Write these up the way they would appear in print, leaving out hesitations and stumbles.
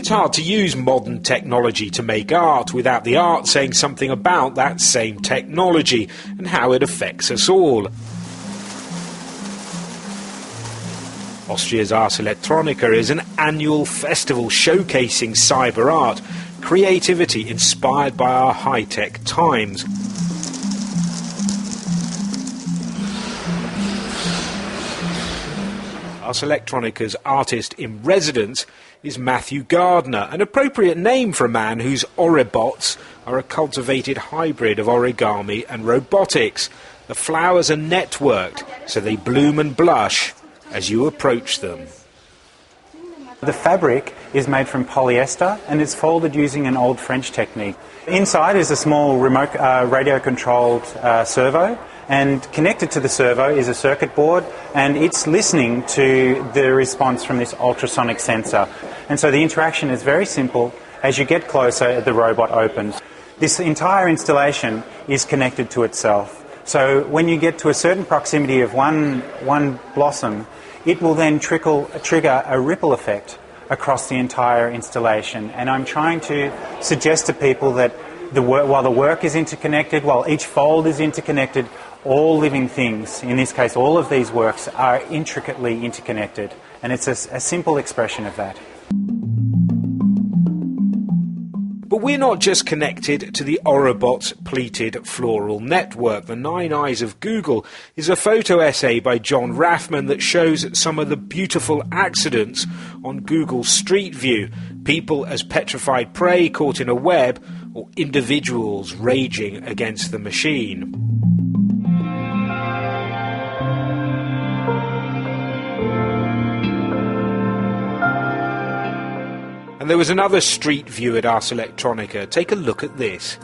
It's hard to use modern technology to make art without the art saying something about that same technology and how it affects us all. Austria's Ars Electronica is an annual festival showcasing cyber art, creativity inspired by our high-tech times. Ars Electronica's artist-in-residence is Matthew Gardner, an appropriate name for a man whose Orobots are a cultivated hybrid of origami and robotics. The flowers are networked, so they bloom and blush as you approach them. The fabric is made from polyester and it's folded using an old French technique. Inside is a small remote radio-controlled servo, and connected to the servo is a circuit board, and it's listening to the response from this ultrasonic sensor. And so the interaction is very simple. As you get closer, the robot opens. This entire installation is connected to itself. So when you get to a certain proximity of one blossom, it will then trigger a ripple effect across the entire installation. And I'm trying to suggest to people that while the work is interconnected, while each fold is interconnected, all living things, in this case all of these works, are intricately interconnected. And it's a simple expression of that. But we're not just connected to the Orobot's pleated floral network. The Nine Eyes of Google is a photo essay by John Raffman that shows some of the beautiful accidents on Google Street View. People as petrified prey caught in a web, or individuals raging against the machine. And there was another street view at Ars Electronica. Take a look at this.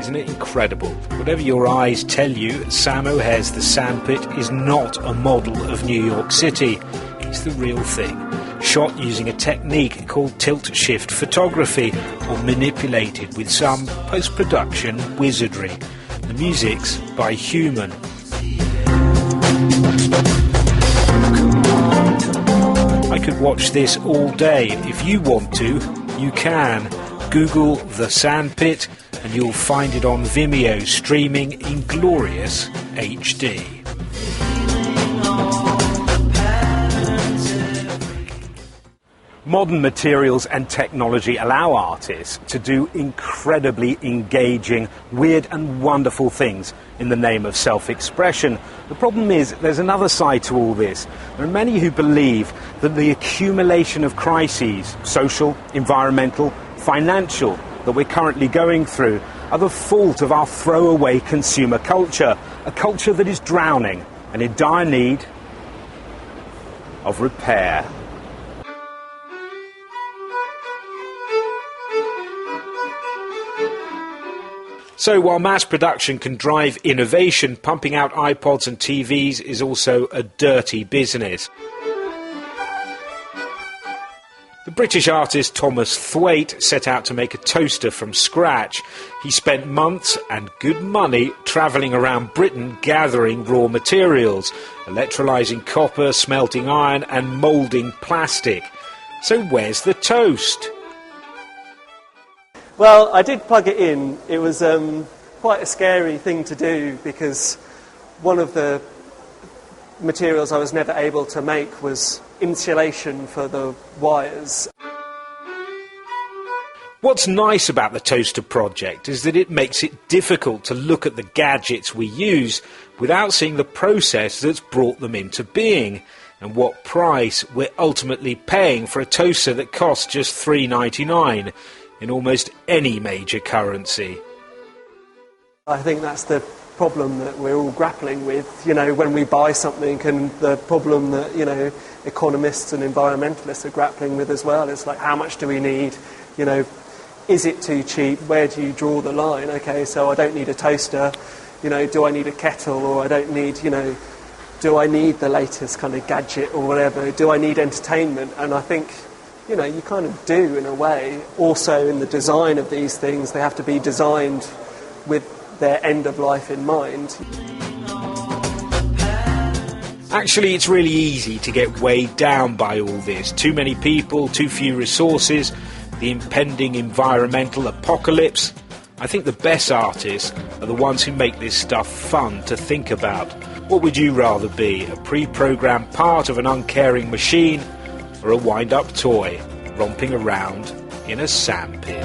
Isn't it incredible? Whatever your eyes tell you, Sam O'Hare's The Sandpit is not a model of New York City. It's the real thing. Shot using a technique called tilt-shift photography, or manipulated with some post-production wizardry. The music's by Human. I could watch this all day. If you want to, you can. Google The Sandpit and you'll find it on Vimeo, streaming in glorious HD. Modern materials and technology allow artists to do incredibly engaging, weird and wonderful things in the name of self-expression. The problem is there's another side to all this. There are many who believe that the accumulation of crises, social, environmental, financial, that we're currently going through are the fault of our throwaway consumer culture, a culture that is drowning and in dire need of repair. So while mass production can drive innovation, pumping out iPods and TVs is also a dirty business. The British artist Thomas Thwaite set out to make a toaster from scratch. He spent months and good money travelling around Britain gathering raw materials, electrolysing copper, smelting iron and moulding plastic. So where's the toast? Well, I did plug it in. It was quite a scary thing to do because one of the materials I was never able to make was insulation for the wires. What's nice about the Toaster project is that it makes it difficult to look at the gadgets we use without seeing the process that's brought them into being and what price we're ultimately paying for a toaster that costs just $3.99 in almost any major currency. I think that's the problem that we're all grappling with, when we buy something, and the problem that, economists and environmentalists are grappling with as well. It's like, how much do we need? Is it too cheap? Where do you draw the line? Okay, so I don't need a toaster. Do I need a kettle? Or I don't need, do I need the latest kind of gadget or whatever? Do I need entertainment? And I think, you kind of do in a way. Also in the design of these things, they have to be designed with their end of life in mind. Actually, it's really easy to get weighed down by all this. Too many people, too few resources, the impending environmental apocalypse. I think the best artists are the ones who make this stuff fun to think about. What would you rather be, a pre-programmed part of an uncaring machine, or a wind-up toy romping around in a sandpit?